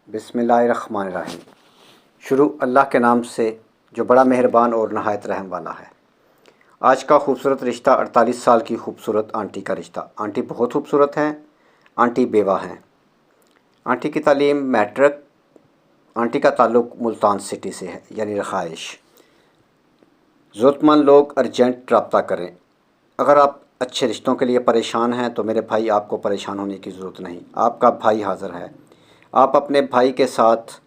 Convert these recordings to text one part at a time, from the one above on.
बिस्मिल्लाहिर्रहमानिर्रहीम। शुरू अल्लाह के नाम से जो बड़ा मेहरबान और नहायत रहम वाला है। आज का खूबसूरत रिश्ता 48 साल की खूबसूरत आंटी का रिश्ता। आंटी बहुत खूबसूरत हैं। आंटी बेवा हैं। आंटी की तालीम मैट्रिक। आंटी का ताल्लुक़ मुल्तान सिटी से है, यानी रहाइश। ज़रूरतमंद लोग अर्जेंट रब्ता करें। अगर आप अच्छे रिश्तों के लिए परेशान हैं तो मेरे भाई आपको परेशान होने की ज़रूरत नहीं। आपका भाई हाज़िर है। आप अपने भाई के साथ,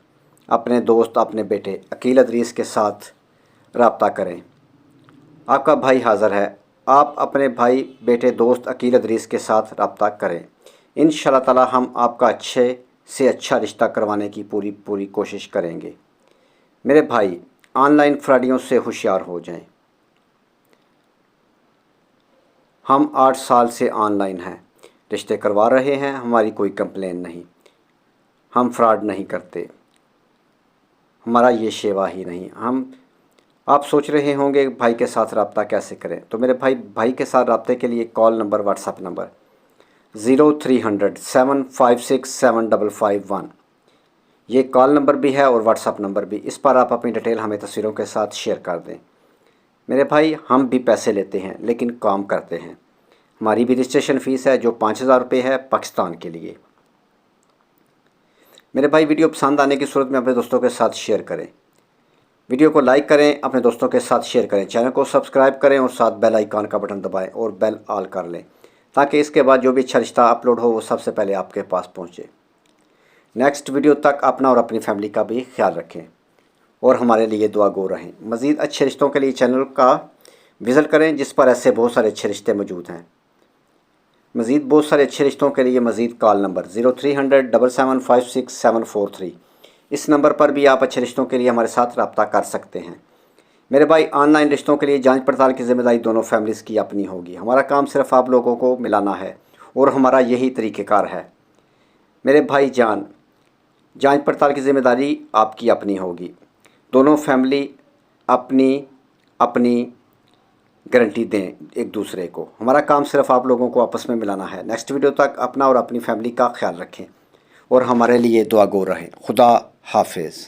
अपने दोस्त, अपने बेटे अकील अदरीस के साथ रब्ता करें। आपका भाई हाज़िर है। आप अपने भाई, बेटे, दोस्त अकील अदरीस के साथ रब्ता करें। इंशाअल्लाह ताला हम आपका अच्छे से अच्छा रिश्ता करवाने की पूरी कोशिश करेंगे। मेरे भाई, ऑनलाइन फ्रॉडियों से होशियार हो जाएं। हम 8 साल से ऑनलाइन हैं, रिश्ते करवा रहे हैं, हमारी कोई कंप्लेन नहीं। हम फ्रॉड नहीं करते, हमारा ये शेवा ही नहीं। आप सोच रहे होंगे भाई के साथ रब्ता कैसे करें, तो मेरे भाई के साथ रब्ते के लिए कॉल नंबर, व्हाट्सएप नंबर 0300 756 7551, ये कॉल नंबर भी है और व्हाट्सएप नंबर भी। इस पर आप अपनी डिटेल हमें तस्वीरों के साथ शेयर कर दें। मेरे भाई, हम भी पैसे लेते हैं लेकिन काम करते हैं। हमारी भी रजिस्ट्रेशन फ़ीस है जो 5000 रुपये है पाकिस्तान के लिए। मेरे भाई, वीडियो पसंद आने की सूरत में अपने दोस्तों के साथ शेयर करें। वीडियो को लाइक करें, अपने दोस्तों के साथ शेयर करें, चैनल को सब्सक्राइब करें और साथ बेल आइकन का बटन दबाएं और बेल ऑल कर लें, ताकि इसके बाद जो भी अच्छा रिश्ता अपलोड हो वो सबसे पहले आपके पास पहुंचे। नेक्स्ट वीडियो तक अपना और अपनी फैमिली का भी ख्याल रखें और हमारे लिए दुआ गो रहें। मज़ीद अच्छे रिश्तों के लिए चैनल का विज़िट करें, जिस पर ऐसे बहुत सारे अच्छे रिश्ते मौजूद हैं। मज़ीद बहुत सारे अच्छे रिश्तों के लिए मज़ीद कॉल नंबर 0300 775 743। इस नंबर पर भी आप अच्छे रिश्तों के लिए हमारे साथ रब्ता कर सकते हैं। मेरे भाई, ऑनलाइन रिश्तों के लिए जांच पड़ताल की ज़िम्मेदारी दोनों फैमिलीज़ की अपनी होगी। हमारा काम सिर्फ आप लोगों को मिलाना है और हमारा यही तरीक़ेकार है। मेरे भाई जान, जांच पड़ताल की ज़िम्मेदारी आपकी अपनी होगी। दोनों फैमिली अपनी अपनी गारंटी दें एक दूसरे को। हमारा काम सिर्फ आप लोगों को आपस में मिलाना है। नेक्स्ट वीडियो तक अपना और अपनी फैमिली का ख्याल रखें और हमारे लिए दुआ गो रहें। खुदा हाफिज़।